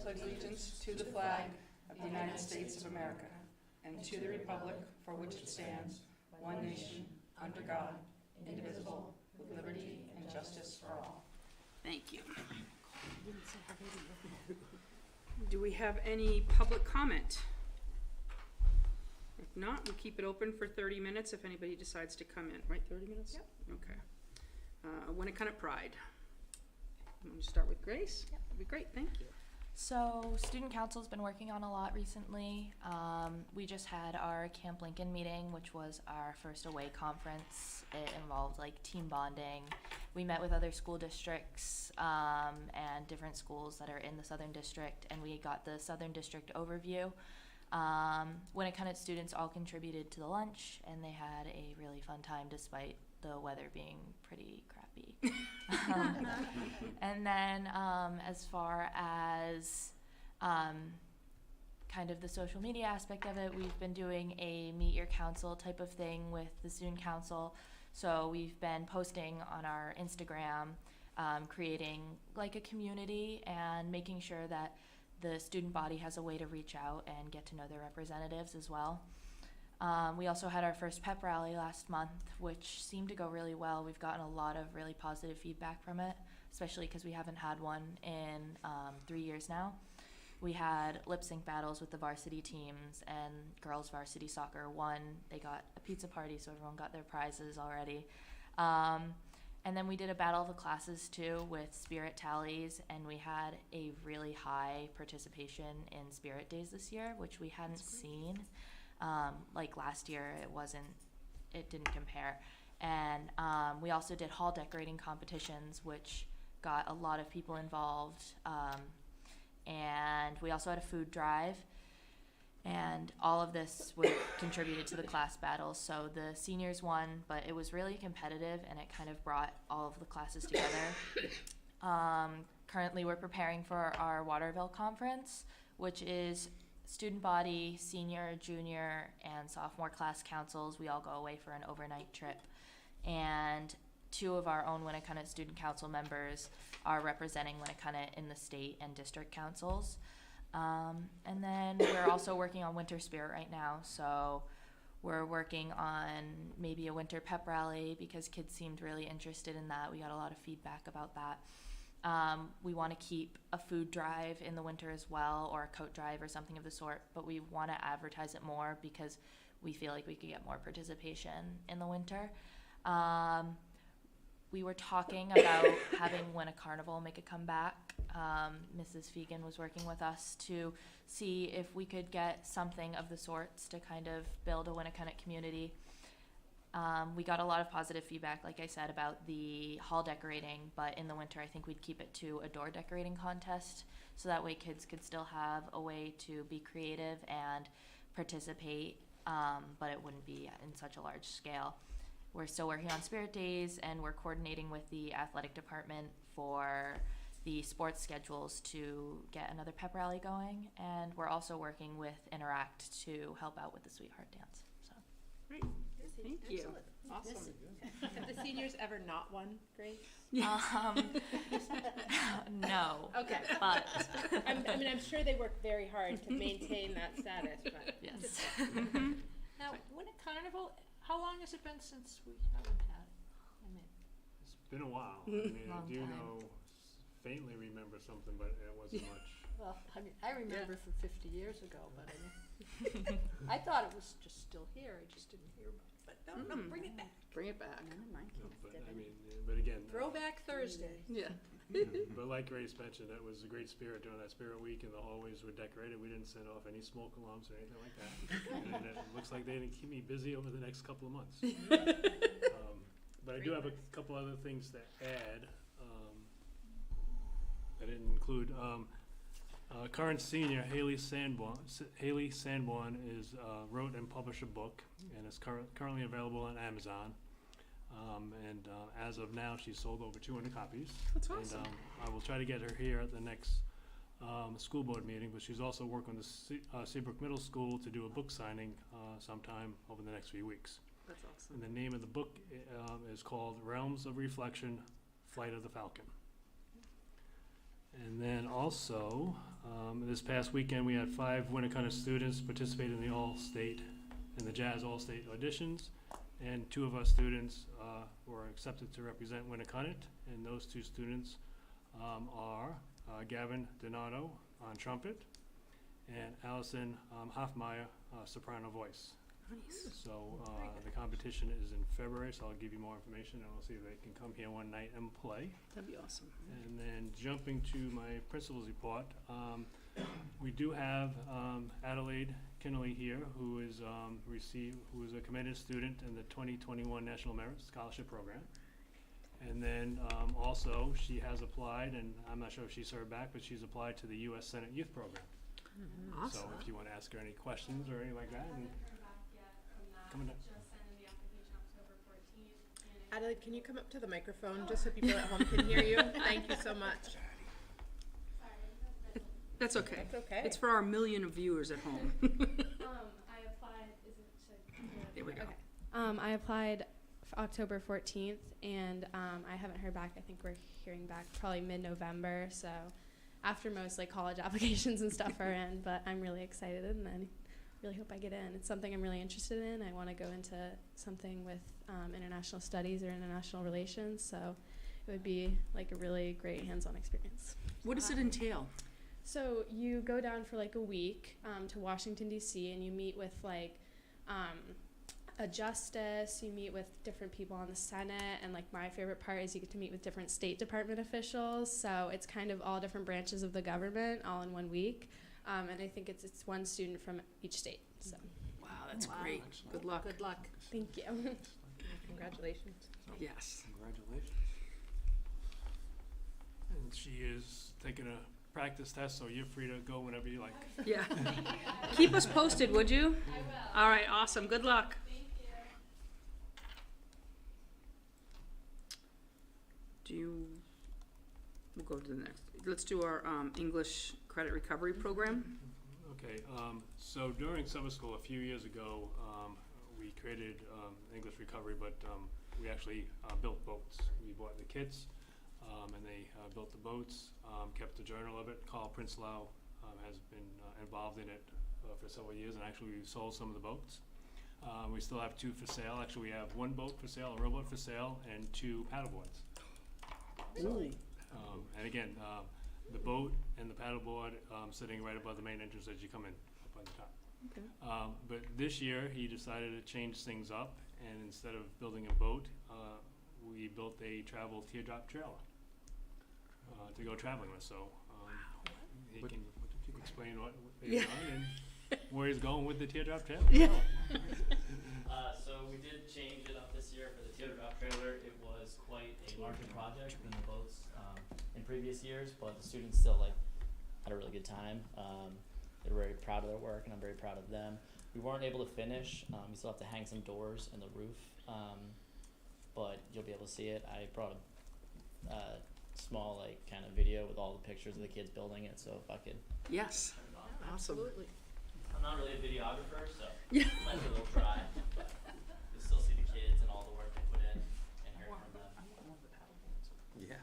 pledge allegiance to the flag of the United States of America and to the republic for which it stands, one nation, under God, indivisible, with liberty and justice for all. Thank you. Do we have any public comment? If not, we keep it open for 30 minutes if anybody decides to come in. Right, 30 minutes? Yep. Okay. Winnacunnet Pride. I'm going to start with Grace. Yep. That'd be great, thank you. So Student Council's been working on a lot recently. We just had our Camp Lincoln meeting, which was our first away conference. It involved like team bonding. We met with other school districts and different schools that are in the Southern District, and we got the Southern District overview. Winnacunnet students all contributed to the lunch, and they had a really fun time despite the weather being pretty crappy. And then as far as kind of the social media aspect of it, we've been doing a meet your council type of thing with the student council. So we've been posting on our Instagram, creating like a community and making sure that the student body has a way to reach out and get to know their representatives as well. We also had our first pep rally last month, which seemed to go really well. We've gotten a lot of really positive feedback from it, especially because we haven't had one in 3 years now. We had lip sync battles with the varsity teams, and girls varsity soccer won. They got a pizza party, so everyone got their prizes already. And then we did a battle of the classes too with spirit tallies, and we had a really high participation in spirit days this year, which we hadn't seen. Like last year, it didn't compare. And we also did hall decorating competitions, which got a lot of people involved. And we also had a food drive. And all of this contributed to the class battles. So the seniors won, but it was really competitive, and it kind of brought all of the classes together. Currently, we're preparing for our Waterville conference, which is student body, senior, junior, and sophomore class councils. We all go away for an overnight trip. And 2 of our own Winnacunnet student council members are representing Winnacunnet in the state and district councils. And then we're also working on Winter Spirit right now. So we're working on maybe a winter pep rally because kids seemed really interested in that. We got a lot of feedback about that. We want to keep a food drive in the winter as well, or a coat drive or something of the sort, but we want to advertise it more because we feel like we could get more participation in the winter. We were talking about having Win a Carnival make a comeback. Mrs. Fegan was working with us to see if we could get something of the sorts to kind of build a Winnacunnet community. We got a lot of positive feedback, like I said, about the hall decorating, but in the winter I think we'd keep it to a door decorating contest, so that way kids could still have a way to be creative and participate, but it wouldn't be in such a large scale. We're still working on Spirit Days, and we're coordinating with the athletic department for the sports schedules to get another pep rally going, and we're also working with Interact to help out with the Sweetheart Dance. So. Great. Thank you. Awesome. Have the seniors ever not won, Grace? No. Okay. But I'm sure they work very hard to maintain that status, but. yes. Now, Winter Carnival, how long has it been since we haven't had it? I mean, It's been a while. I mean, I Long do time. know, faintly remember something, but it wasn't much. well, I remember from 50 years ago, but I thought it was just still here. I just didn't hear about it. But no, bring it back. Bring it back. But I mean, but again, Throwback Thursday. Yeah. but like Grace mentioned, that was a great spirit during that Spirit Week, and the hallways were decorated. We didn't set off any smoke alarms or anything like that. And it looks like they didn't keep me busy over the next couple of months. But I do have a couple other things to add. I didn't include. Current senior Haley Sanborn is wrote and published a book, and is currently available on Amazon. And as of now, she's sold over 200 copies. That's awesome. And I will try to get her here at the next school board meeting, but she's also working with the Seabrook Middle School to do a book signing sometime over the next few weeks. That's awesome. And the name of the book is called Realms of Reflection, Flight of the Falcon. And then also, this past weekend, we had 5 Winnacunnet students participate in the Jazz All-State auditions. And 2 of our students were accepted to represent Winnacunnet. And those 2 students are Gavin Donato on trumpet and Allison Hoffmeyer, soprano voice. Nice. So the competition is in February, so I'll give you more information, and we'll see if they can come here one night and play. That'd be awesome. And then jumping to my principal's report, we do have Adelaide Kinley here, who is a commended student in the 2021 National Merit Scholarship Program. And then also she has applied, and I'm not sure if she's heard back, but she's applied to the U.S. Senate Youth Program. Awesome. So if you want to ask her any questions or anything like that, and come on down. Adelaide, can you come up to the microphone just so people at home can hear you? Thank you so much. That's okay. That's okay. It's for our million of viewers at home. I applied, There we go. Okay. I applied October 14th, and I haven't heard back. I think we're hearing back probably mid-November, so after most college applications and stuff are in, but I'm really excited, and I really hope I get in. It's something I'm really interested in. I want to go into something with international studies or international relations, so it would be a really great hands-on experience. What does it entail? So you go down for a week to Washington, D.C., and you meet with a justice, you meet with different people on the Senate, and my favorite part is you get to meet with different State Department officials, so it's kind of all different branches of the government all in 1 week, and I think it's one student from each state, so. Wow, that's great. Good luck. Good luck. Thank you. Congratulations. Yes. Congratulations. And she is taking a practice test, so you're free to go whenever you like. Yeah. Keep us posted, would you? I will. All right, awesome. Good luck. We'll go to the next. Let's do our English credit recovery program. Okay, so during summer school a few years ago, we created English recovery, but we actually built boats. We bought the kits, and they built the boats, kept a journal of it. Carl Prinslao has been involved in it for several years, and actually we sold some of the boats. We still have 2 for sale. Actually, we have 1 boat for sale, a rowboat for sale, and 2 paddleboards. And again, the boat and the paddleboard sitting right above the main entrance as you come in, up on the top. Okay. But this year, he decided to change things up, and instead of building a boat, we built a travel teardrop trailer to go traveling with. So he can explain what they've done and where he's going with the teardrop trailer. Yeah. So we did change it up this year for the teardrop trailer. It was quite a larger project than the boats in previous years, but the students still had a really good time. They're very proud of their work, and I'm very proud of them. We weren't able to finish. We still have to hang some doors in the roof, but you'll be able to see it. I brought a small kind of video with all the pictures of the kids building it, so if I could Yes. turn it on. Awesome. Absolutely. I'm not really a videographer, so Yeah. might be a little dry, but you'll still see the kids and all the work they put in and hear from them. Yeah.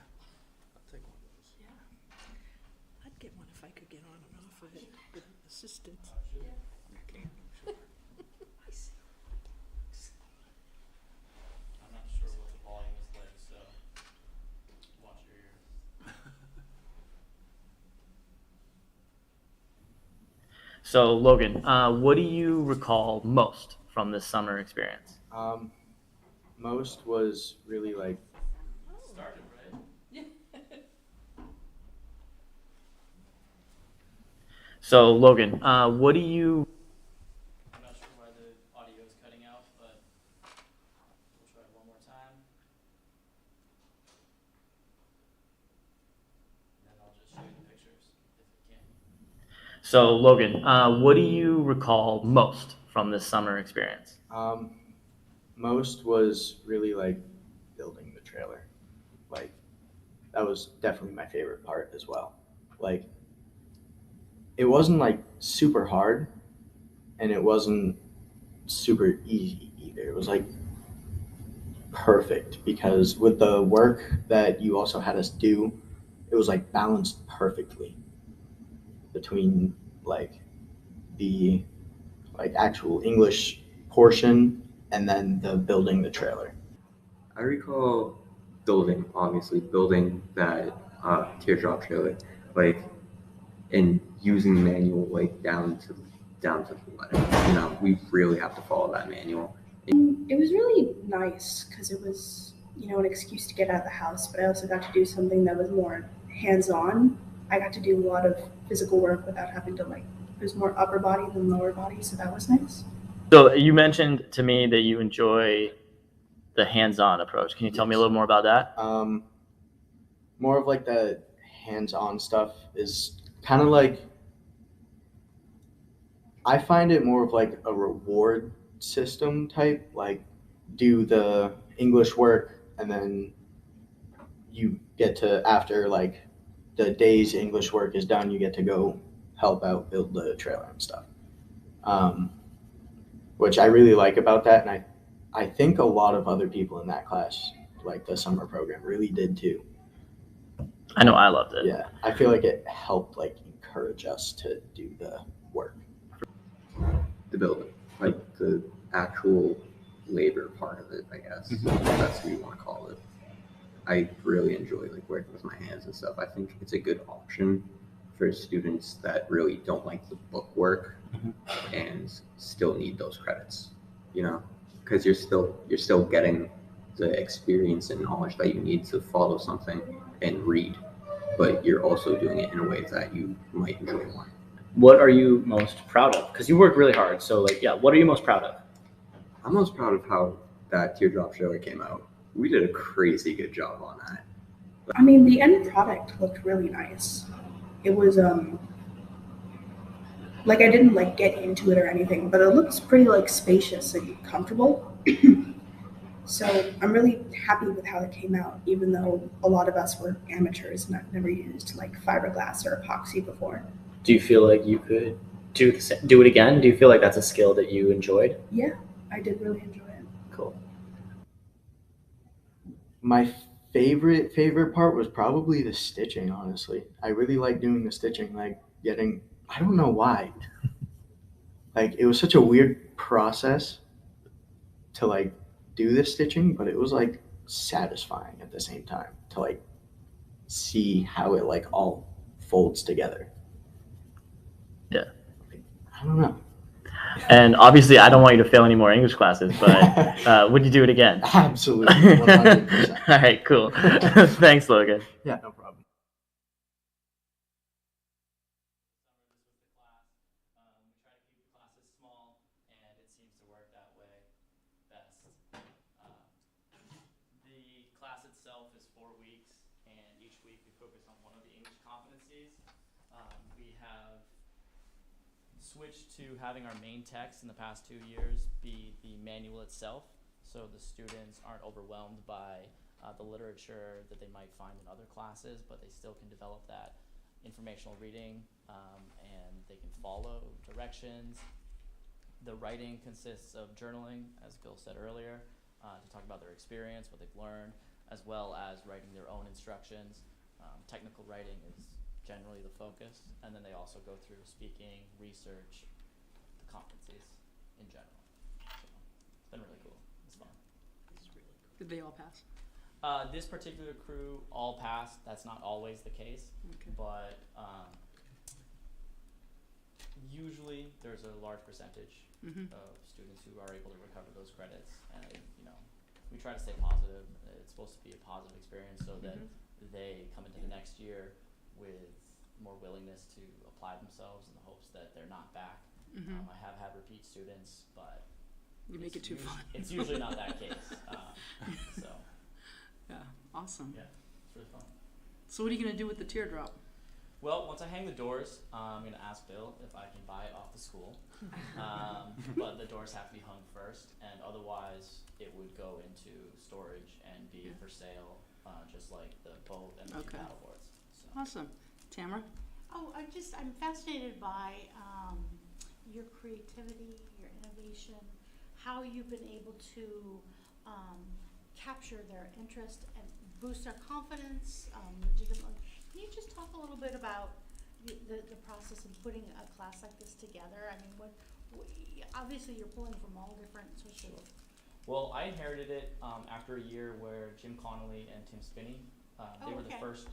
I'll take one of those. Yeah. I'd get one if I could get on and off of it with assistance. You can, sure. I see. I'm not sure what the volume is like, so watch your ears. So, Logan, what do you recall most from this summer experience? Most was really Started, right? So, Logan, what do you I'm not sure why the audio is cutting out, but we'll try it one more time. And then I'll just show you the pictures if it can. So, Logan, what do you recall most from this summer experience? most was really building the trailer. That was definitely my favorite part as well. It wasn't super hard, and it wasn't super easy either. It was perfect, because with the work that you also had us do, it was like balanced perfectly between like the like actual English portion and then the building the trailer. I recall building that teardrop trailer, like, and using the manual like down to the letter. You know, we really have to follow that manual. It was really nice because it was, an excuse to get out of the house, but I also got to do something that was more hands-on. I got to do a lot of physical work without having to it was more upper body than lower body, so that was nice. So you mentioned to me that you enjoy the hands-on approach. Can you tell me a little more about that? More of like the hands-on stuff is kind of like, I find it more of like a reward system type, like do the English work and then you get to, after like the day's English work is done, you get to go help out build the trailer and stuff, which I really like about that. And I think a lot of other people in that class, like the summer program, really did too. I know I loved it. Yeah, I feel like it helped like encourage us to do the work. The building, like the actual labor part of it, I guess. If that's what you want to call it. I really enjoy like working with my hands and stuff. I think it's a good option for students that really don't like the book work and still need those credits, because you're still getting the experience and knowledge that you need to follow something and read, but you're also doing it in a way that you might enjoy more. What are you most proud of? Because you work really hard. So like, yeah, what are you most proud of? I'm most proud of how that teardrop trailer came out. We did a crazy good job on that. I mean, the end product looked really nice. It was like I didn't like get into it or anything, but it looks pretty like spacious and comfortable. So I'm really happy with how it came out, even though a lot of us were amateurs and I've never used like fiberglass or epoxy before. Do you feel like you could do it again? Do you feel like that's a skill that you enjoyed? Yeah, I did really enjoy it. Cool. My favorite part was probably the stitching, honestly. I really like doing the stitching, like I don't know why. Like it was such a weird process to like do this stitching, but it was like satisfying at the same time to like see how it like all folds together. Yeah. I don't know. And obviously, I don't want you to fail any more English classes, but would you do it again? Absolutely, 100%. All right, cool. Thanks, Logan. Yeah, no problem. We try to keep the classes small, and it seems to work that way best. The class itself is 4 weeks, and each week we focus on one of the English competencies. We have switched to having our main text in the past 2 years be the manual itself, so the students aren't overwhelmed by the literature that they might find in other classes, but they still can develop that informational reading, and they can follow directions. The writing consists of journaling, as Bill said earlier, to talk about their experience, what they've learned, as well as writing their own instructions. Technical writing is generally the focus, and then they also go through speaking, research, the competencies in general. So it's been really cool. It's fun. Did they all pass? This particular crew all passed. That's not always the case, but usually there's a large percentage of students who are able to recover those credits, and we try to stay positive. It's supposed to be a positive experience so that they come into the next year with more willingness to apply themselves in the hopes that they're not back. I have had repeat students, but you make it too fun. It's usually not that case. So yeah, awesome. Yeah, it's really fun. So what are you gonna do with the teardrop? Well, once I hang the doors, I'm gonna ask Bill if I can buy it off the school. But the doors have to be hung first, and otherwise it would go into storage and be for sale, just like the boat and the two paddleboards. So. Awesome. Tamara? Oh, I'm fascinated by your creativity, your innovation, how you've been able to capture their interest and boost their confidence legitimately. Can you bit about the process of putting a class like this together? I mean, obviously you're pulling from all different sorts of. Well, I inherited it after a year where Jim Connolly and Tim Spinney, they were the first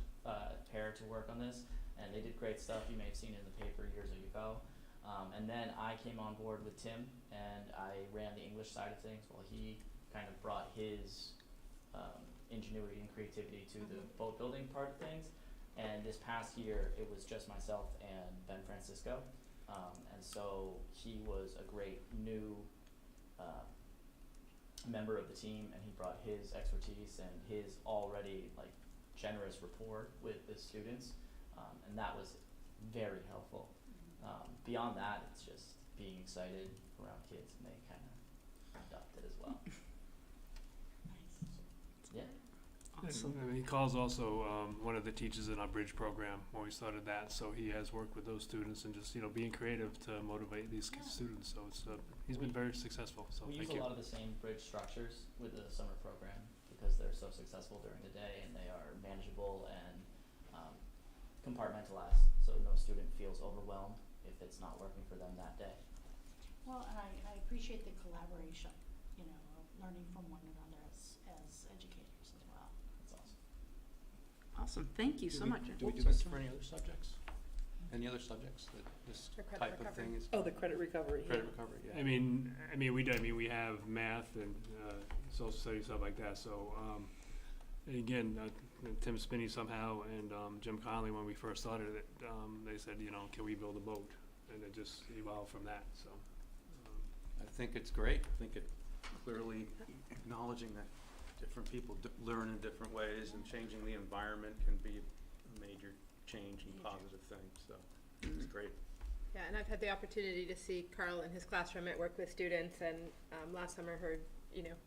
pair to work on this, and they did great stuff. You may have seen it in the paper years ago. And then I came on board with Tim, and I ran the English side of things while he kind of brought his ingenuity and creativity to the boat building part of things. And this past year, it was just myself and Ben Francisco. And so he was a great new member of the team, and he brought his expertise and his already like generous rapport with the students, and that was very helpful. Beyond that, it's just being excited around kids, and they kind of adopt it as well. Yeah. Awesome. And he calls also one of the teachers in our bridge program when we started that, so he has worked with those students and just being creative to motivate these students. So it's he's been very successful. So we thank use you. a lot of the same bridge structures with the summer program because they're so successful during the day, and they are manageable and compartmentalized, so no student feels overwhelmed if it's not working for them that day. Well, and I appreciate the collaboration, of learning from one another as educators as well. That's awesome. Awesome, thank you so much. Do we do this for any other subjects? Any other subjects that this For credit type of recovery. thing is? Oh, the credit recovery. Credit recovery, yeah. I mean, we do. I mean, we have math and social studies, stuff like that. So, and again, Tim Spinney somehow and Jim Conley, when we first started it, they said, can we build a boat? And it just evolved from that. So, I think it's great. I think it clearly acknowledging that different people learn in different ways, and changing the environment can be a major change and positive thing. So it's great. Yeah, and I've had the opportunity to see Carl in his classroom at work with students, and last summer heard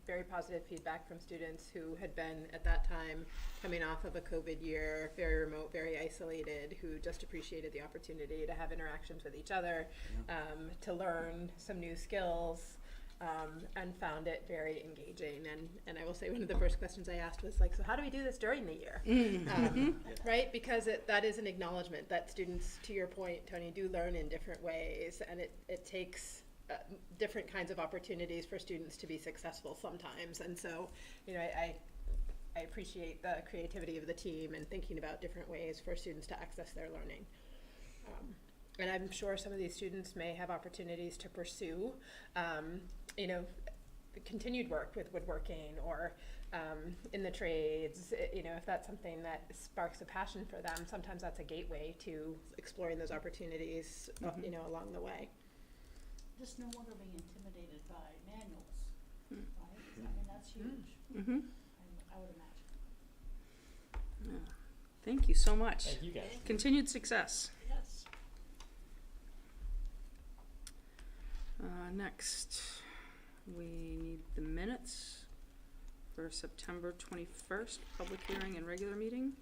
very positive feedback from students who had been at that time coming off of a COVID year, very remote, very isolated, who just appreciated the opportunity to have interactions with each other, to learn some new skills, and found it very engaging. And I will say one of the first questions I asked was like, so how do we do this during the year? Right? Because that is an acknowledgement that students, to your point, Tony, do learn in different ways, and it takes different kinds of opportunities for students to be successful sometimes. And so, I appreciate the creativity of the team and thinking about different ways for students to access their learning. And I'm sure some of these students may have opportunities to pursue, continued work with woodworking or in the trades. If that's something that sparks a passion for them, sometimes that's a gateway to exploring those opportunities, along the way. Just no longer being intimidated by manuals, right? I mean, that's huge. I would imagine. Yeah. Thank you so much. Thank you guys. Continued success. Yes. Next, we need the minutes for September 21st, public hearing and regular meeting.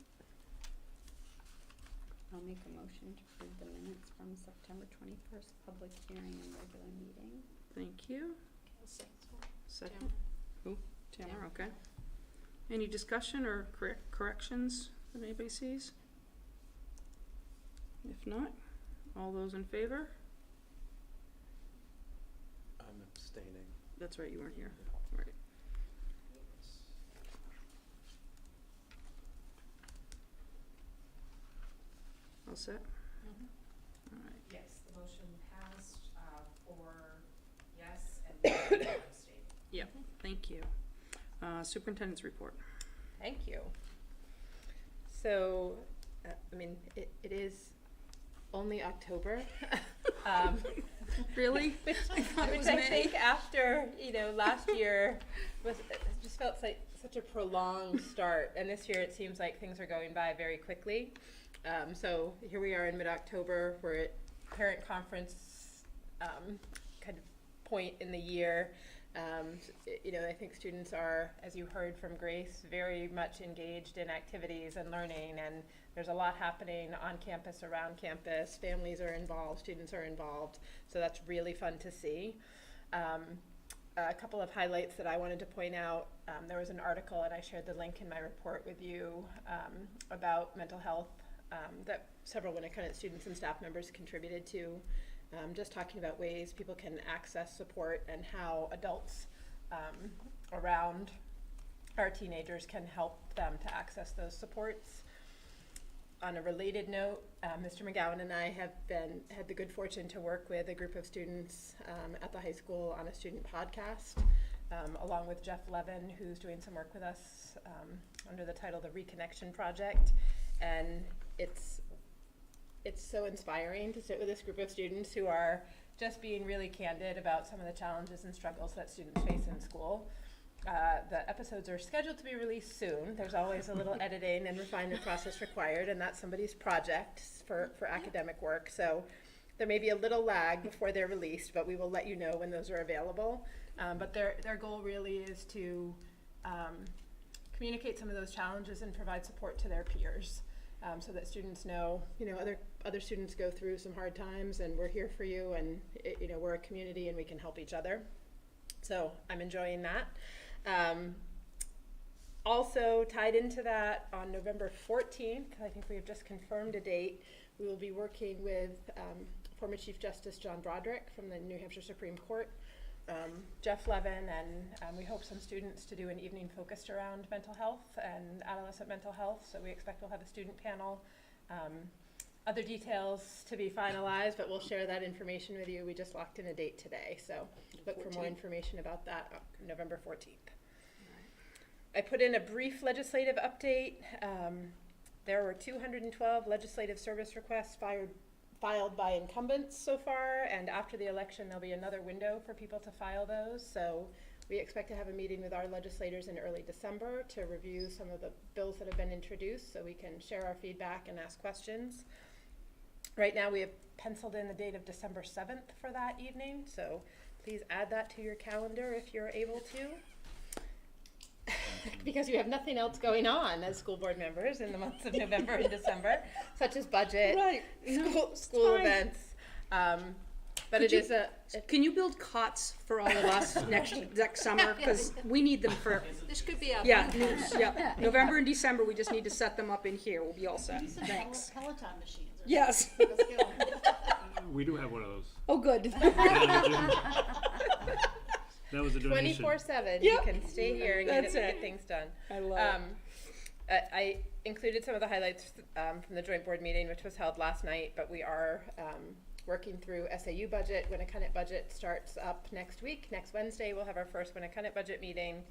I'll make a motion to approve the minutes from September 21st, public hearing and regular meeting. Thank you. Second. Oh, Tamara, okay. Any discussion or corrections that anybody sees? If not, all those in favor? I'm abstaining. That's right, you weren't here. Right. All set? All right. Yes, the motion passed, 4 yes and 1 abstain. Yep, thank you. Superintendent's report. Thank you. So, it is only October. Really? Which I think after, last year it just felt like such a prolonged start. And this year it seems like things are going by very quickly. So here we are in mid-October. We're at parent conference kind of point in the year. I think students are, as you heard from Grace, very much engaged in activities and learning, and there's a lot happening on campus, around campus. Families are involved, students are involved, so that's really fun to see. A couple of highlights that I wanted to point out. There was an article, and I shared the link in my report with you, about mental health that several Winnacunnet students and staff members contributed to, just talking about ways people can access support and how adults around our teenagers can help them to access those supports. On a related note, Mr. McGowan and I have had the good fortune to work with a group of students at the high school on a student podcast, along with Jeff Levin, who's doing some work with us under the title The Reconnection Project. And it's so inspiring to sit with this group of students who are just being really candid about some of the challenges and struggles that students face in school. The episodes are scheduled to be released soon. There's always a little editing and refinement process required, and that's somebody's project for academic work. So there may be a little lag before they're released, but we will let you know when those are available. But their goal really is to communicate some of those challenges and provide support to their peers, so that students know, other students go through some hard times, and we're here for you, and we're a community and we can help each other. So I'm enjoying that. Also tied into that, on November 14th, I think we have just confirmed a date, we will be working with former Chief Justice John Broderick from the New Hampshire Supreme Court, Jeff Levin, and we hope some students to do an evening focused around mental health and adolescent mental health. So we expect we'll have a student panel. Other details to be finalized, but we'll share that information with you. We just locked in a date today, so look for more information about that on November 14th. I put in a brief legislative update. There were 212 legislative service requests filed by incumbents so far, and after the election there'll be another window for people to file those. So we expect to have a meeting with our legislators in early December to review some of the bills that have been introduced, so we can share our feedback and ask questions. Right now we have penciled in the date of December 7th for that evening, so please add that to your calendar if you're able to. Because you have nothing else going on as school board members in the months of November and December, such as budget, Right. school events. But Could it is a. Can you build cots for all of us next summer? Because we need them for, This could be our. yeah. November and December, we just need to set them up in here. We'll be all set. Use some Thanks. Peloton machines or Yes. something. Let's go. We do have one of those. Oh, good. That was a donation. 24/7. Yep. You can stay here and That's get it. things done. I love it. I included some of the highlights from the joint board meeting, which was held last night, but we are working through SAU budget. Winnacunnet budget starts up next week. Next Wednesday, we'll have our first Winnacunnet budget meeting,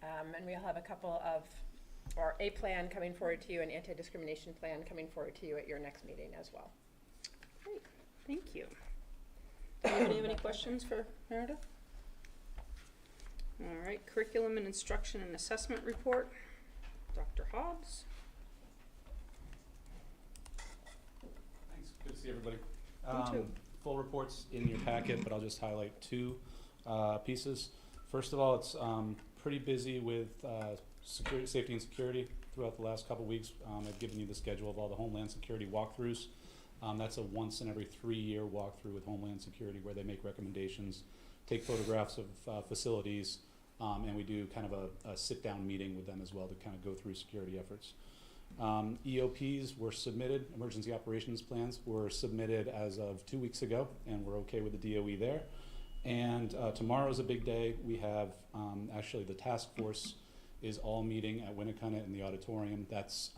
and we'll have a plan coming forward to you, an anti-discrimination plan coming forward to you at your next meeting as well. Great. Thank you. Do you have any questions for Meredith? All right, curriculum and instruction and assessment report. Dr. Hobbs. Thanks. Good to see everybody. too. Full reports in your packet, but I'll just highlight two pieces. First of all, it's pretty busy with security, safety and security throughout the last couple weeks. I've given you the schedule of all the Homeland Security walkthroughs. That's a once in every 3-year walkthrough with Homeland Security where they make recommendations, take photographs of facilities, and we do kind of a sit-down meeting with them as well to kind of go through security efforts. EOPs were submitted, emergency operations plans were submitted as of 2 weeks ago, and we're okay with the DOE there. And tomorrow's a big day. We have, actually the task force is all meeting at Winnacunnet in the auditorium. That's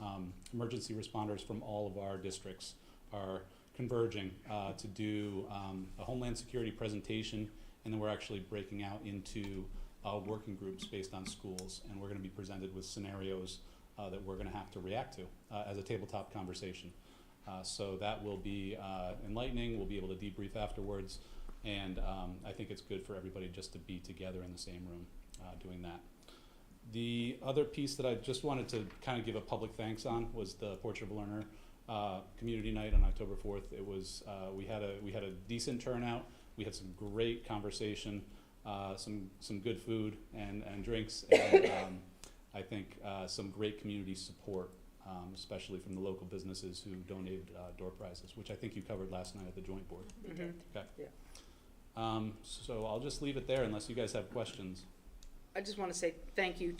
emergency responders from all of our districts are converging to do a Homeland Security presentation, and then we're actually breaking out into working groups based on schools, and we're going to be presented with scenarios that we're going to have to react to as a tabletop conversation. So that will be enlightening. We'll be able to debrief afterwards, and I think it's good for everybody just to be together in the same room doing that. The other piece that I just wanted to kind of give a public thanks on was the Portrait of a Learner community night on October 4th. It was we had a decent turnout. We had some great conversation, some good food and drinks, and I think some great community support, especially from the local businesses who donated door prizes, which I think you covered last night at the joint board. Mm-hmm. Okay. Yeah. So I'll just leave it there unless you guys have questions. I just want to say thank you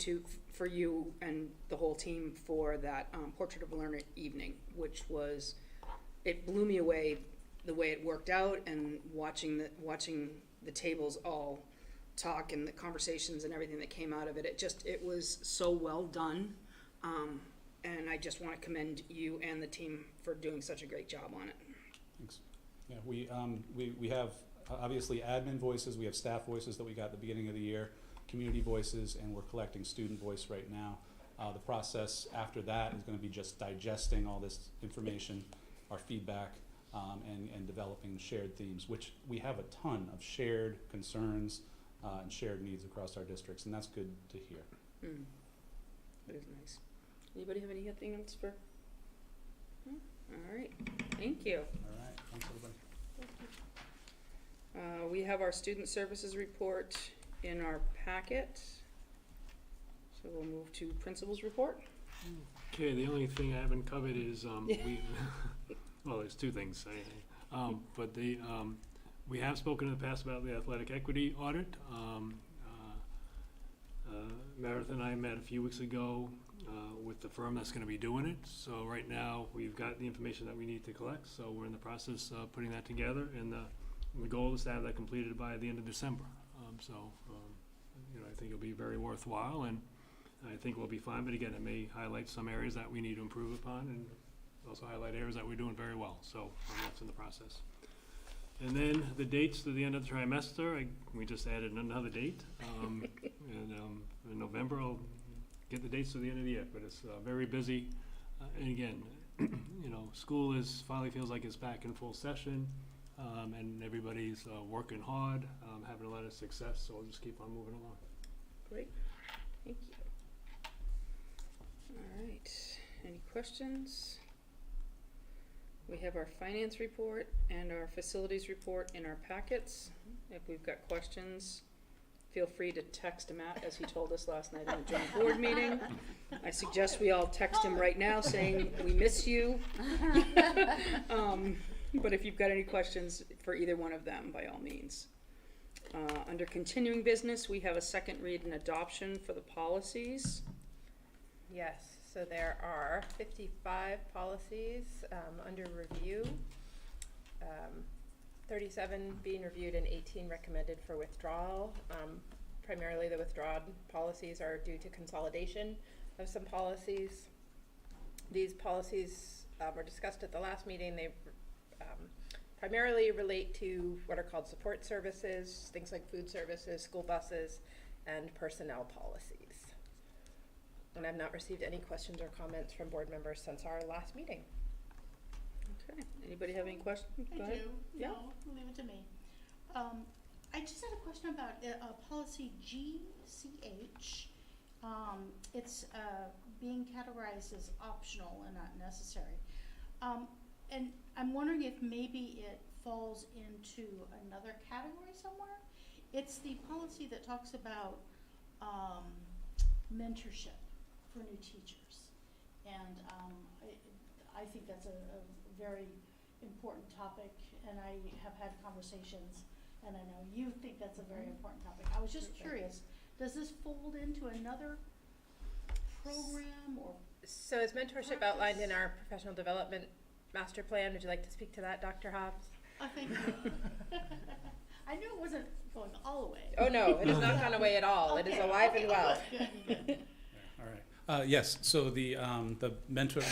for you and the whole team for that Portrait of a Learner evening, which was, it blew me away the way it worked out, and watching the tables all talk and the conversations and everything that came out of it. It was so well done, and I just want to commend you and the team for doing such a great job on it. Thanks. Yeah, we have obviously admin voices, we have staff voices that we got at the beginning of the year, community voices, and we're collecting student voice right now. The process after that is going to be just digesting all this information, our feedback, and developing shared themes, which we have a ton of shared concerns and shared needs across our districts, and that's good to hear. That is nice. Anybody have anything else for? All right, thank you. All right, thanks everybody. We have our student services report in our packet, so we'll move to principal's report. Okay, the only thing I haven't covered is, well, there's two things. But we have spoken in the past about the athletic equity audit. Meredith and I met a few weeks ago with the firm that's going to be doing it. So right now we've got the information that we need to collect. So we're in the process of putting that together, and the goal is to have that completed by the end of December. I think it'll be very worthwhile, and I think we'll be fine. But again, it may highlight some areas that we need to improve upon, and also highlight areas that we're doing very well. So that's in the process. And then the dates to the end of the trimester, we just added another date. In November, I'll get the dates to the end of the year, but it's very busy. And again, school finally feels like it's back in full session, and everybody's working hard, having a lot of success, so we'll just keep on moving along. Great, thank you. All right, any questions? We have our finance report and our facilities report in our packets. If we've got questions, feel free to text Matt, as he told us last night in the joint board meeting. I suggest we all text him right now saying, we miss you. But if you've got any questions for either one of them, by all means. Under continuing business, we have a second read and adoption for the policies. Yes, so there are 55 policies under review, 37 being reviewed and 18 recommended for withdrawal. Primarily the withdrawn policies are due to consolidation of some policies. These policies were discussed at the last meeting. They primarily relate to what are called support services, things like food services, school buses, and personnel policies. And I've not received any questions or comments from board members since our last meeting. Okay, anybody have any questions? Go ahead. Yeah. No, leave it to me. I just had a question about policy GCH. It's being categorized as optional and not necessary. And I'm wondering if maybe it falls into another category somewhere. It's the policy that talks about mentorship for new teachers. And I think that's a very important topic, and I have had conversations, and I know you think that's a very important topic. I was just curious, does this fold into another program or? So is mentorship outlined in our professional development master plan? Would you like to speak to that, Dr. Hobbs? Thank you. I knew it wasn't going all the way. Oh no, it has not gone away at all. Okay, it is alive and well. Good. All right. Yes. So the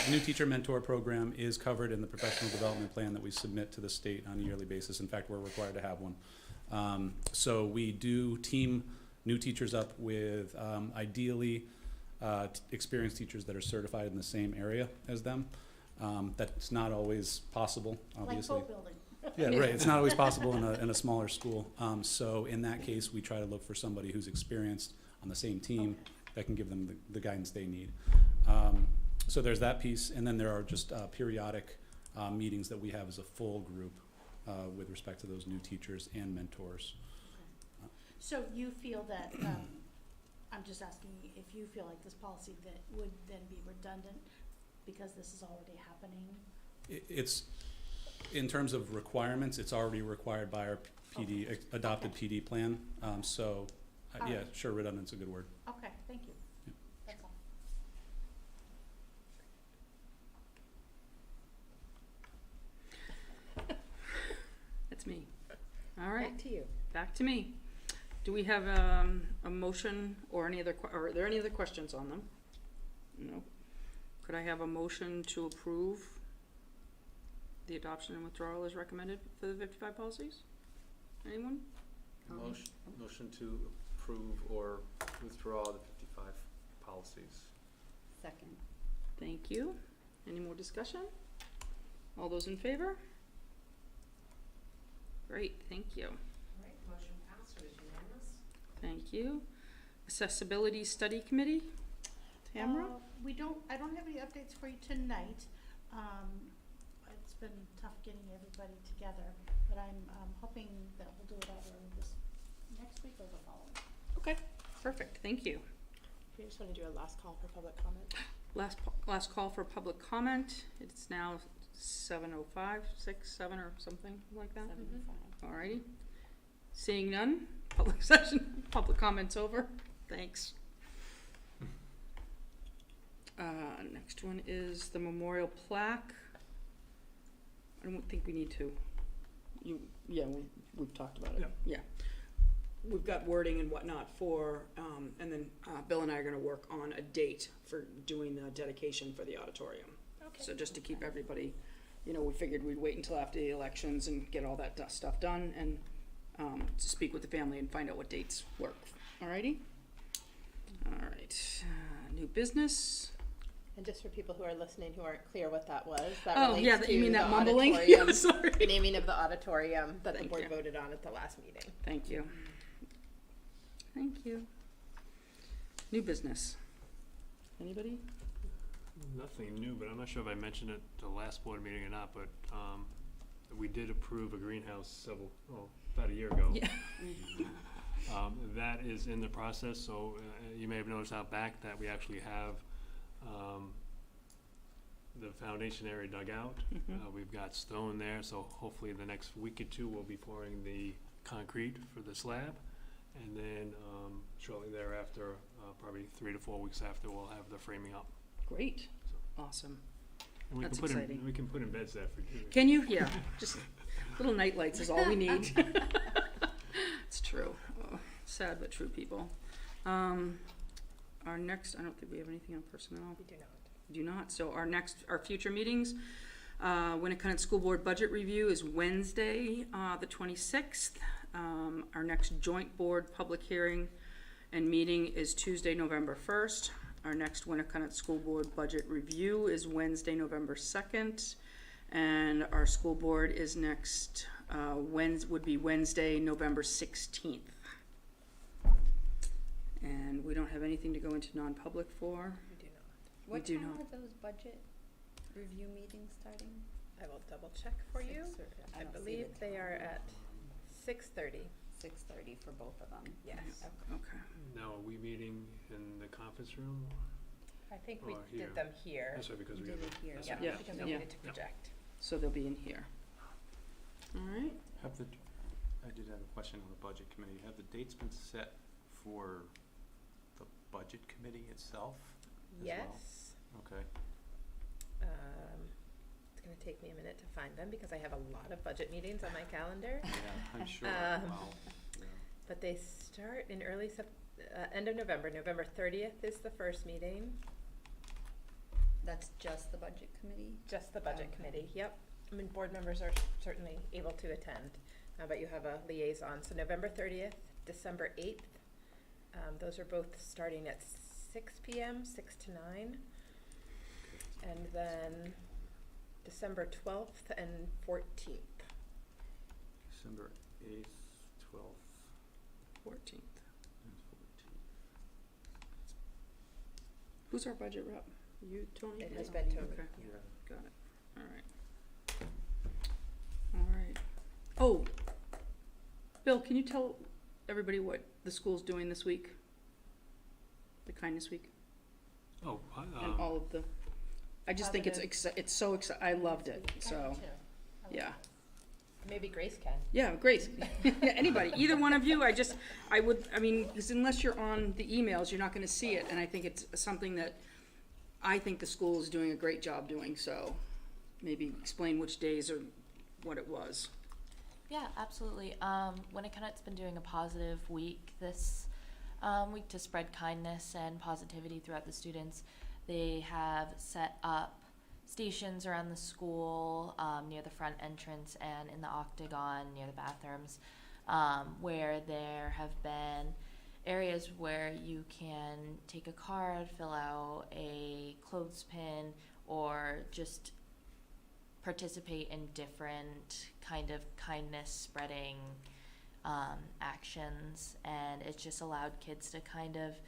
new teacher mentor program is covered in the professional development plan that we submit to the state on a yearly basis. In fact, we're required to have one. So we do team new teachers up with ideally experienced teachers that are certified in the same area as them. That's not always possible, obviously. Like boat building. Yeah, right. It's not always possible in a smaller school. So in that case, we try to look for somebody who's experienced on the same team that can give them the guidance they need. So there's that piece, and then there are just periodic meetings that we have as a full group with respect to those new teachers and mentors. So you feel that, I'm just asking if you feel like this policy that would then be redundant because this is already happening? It's, in terms of requirements, it's already required by our PD, adopted PD plan. So Yeah, sure, redundant's a good word. Okay, thank you. Yeah. That's all. That's me. All right, Back to you. back to me. Do we have a motion or any other, or are there any other questions on them? No. Could I have a motion to approve the adoption and withdrawal as recommended for the 55 policies? Anyone? Motion to approve or withdraw the 55 policies. Second. Thank you. Any more discussion? All those in favor? Great, thank you. All right, motion passed, it was unanimous. Thank you. Accessibility Study Committee? Tamara? I don't have any updates for you tonight. It's been tough getting everybody together, but I'm hoping that we'll do it either this next week or the following. Okay, perfect, thank you. We just want to do a last call for public comment. Last call for public comment. It's now 7:05, 6, 7 or something like that. 7:05. Alrighty. Seeing none, public session, public comments over. Thanks. Next one is the memorial plaque. I don't think we need to. We've talked about it. Yeah. We've got wording and whatnot for, and then Bill and I are gonna work on a date for doing the dedication for the auditorium. Okay. So just to keep everybody, we figured we'd wait until after the elections and get all that stuff done and to speak with the family and find out what dates work. Alrighty? Alright, new business. And just for people who are listening who aren't clear what that was, that Oh, relates yeah, to you mean the that mumbling? auditorium, Yeah, sorry. the naming of the auditorium that the Thank board you. voted on at the last meeting. Thank you. Thank you. New business. Anybody? Nothing new, but I'm not sure if I mentioned it at the last board meeting or not, but we did approve a greenhouse about a year ago. Yeah. That is in the process, so you may have noticed out back that we actually have the foundation area dug out. We've got stone there, so hopefully in the next week or two we'll be pouring the concrete for the slab. And then shortly thereafter, probably 3 to 4 weeks after, we'll have the framing up. Great. Awesome. And we That's can exciting. we can put in beds there for you. Can you? Yeah. Just little night lights is all we need. It's true. Oh, sad but true, people. Our next, I don't think we have anything on personnel. We do not. Do not. So our future meetings, Winnacunnet School Board Budget Review is Wednesday, the 26th. Our next joint board public hearing and meeting is Tuesday, November 1st. Our next Winnacunnet School Board Budget Review is Wednesday, November 2nd. And our school board is next, would be Wednesday, November 16th. And we don't have anything to go into non-public for. We do not. What do time not. are those budget review meetings starting? I will double check for you. I I don't see believe the they are at 6:30. 6:30 for both of them. Yes. Okay. Now, are we meeting in the conference room? I think we Or here. did them here. That's right, because we Did got it here. that's Yeah, right. Yeah, because yeah. we needed to project. So they'll be in here. All right. I did have a question on the budget committee. Have the dates been set for the budget committee itself as well? Yes. Okay. It's going to take me a minute to find them because I have a lot of budget meetings on my calendar. Yeah, I'm sure. Um, Wow. Yeah. But they start in end of November. November 30th is the first meeting. That's just the budget committee? Just the budget Okay. committee, yep. I mean, board members are certainly able to attend, but you have a liaison. So November 30th, December 8th, those are both starting at 6 p.m., 6 to 9. And then December 12th and 14th. December 8th, 12th, 14th. and 14th. Who's our budget rep? You, Tony? It has been Tony. Okay, Yeah. got it. All right. All right. Oh, Bill, can you tell everybody what the school's doing this week? The Kindness Week? Oh, And all of the, I just think it's so I loved it, so, yeah. Maybe Grace can. Yeah, Grace, anybody, either one of you, I mean, because unless you're on the emails, you're not gonna see it, and I think it's something that I think the school is doing a great job doing, so maybe explain which days or what it was. Yeah, absolutely. Winnacunnet's been doing a positive week this week to spread kindness and positivity throughout the students. They have set up stations around the school, near the front entrance and in the octagon near the bathrooms, where there have been areas where you can take a card, fill out a clothespin, or just participate in different kind of kindness spreading actions. And it's just allowed kids to kind of,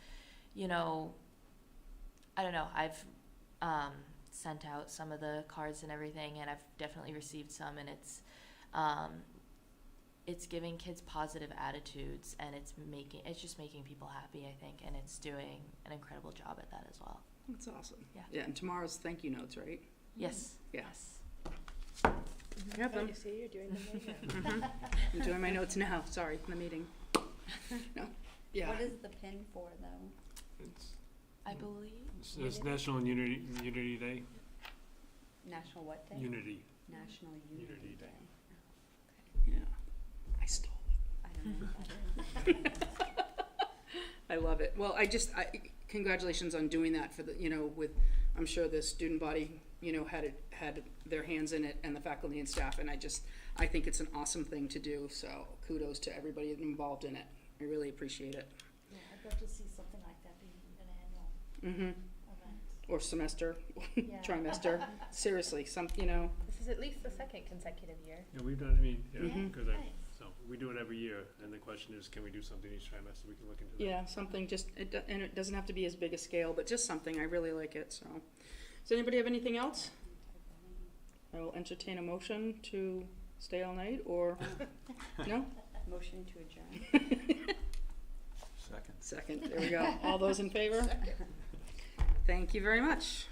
you know, I don't know, I've sent out some of the cards and everything, and I've definitely received some, and it's giving kids positive attitudes, and it's just making people happy, I think, and it's doing an incredible job at that as well. That's awesome. Yeah. Yeah, and tomorrow's thank you notes, right? Yes. Yeah. Yes. I have them. You see, you're doing them right now. I'm doing my notes now, sorry, in the meeting. No, yeah. What is the pin for, though? It's, I believe. it's National Unity Day. National what day? Unity. National Unity Unity Day. Day. Yeah, I stole it. I don't know what that is. I love it. Well, congratulations on doing that for the, with, I'm sure the student body, had their hands in it, and the faculty and staff, and I think it's an awesome thing to do, so kudos to everybody involved in it. I really appreciate it. Yeah, I'd love to see something like that be an annual event. Or semester, Yeah. trimester, seriously, This is at least the second consecutive year. Yeah, we've done, I mean, yeah, Mhm. because Nice. so we do it every year, and the question is, can we do something each trimester? We can look into that. yeah, something and it doesn't have to be as big a scale, but just something, I really like it, so. Does anybody have anything else? I will entertain a motion to stay all night, or, no? Motion to adjourn. Second, there we go. All those in favor? Thank you very much.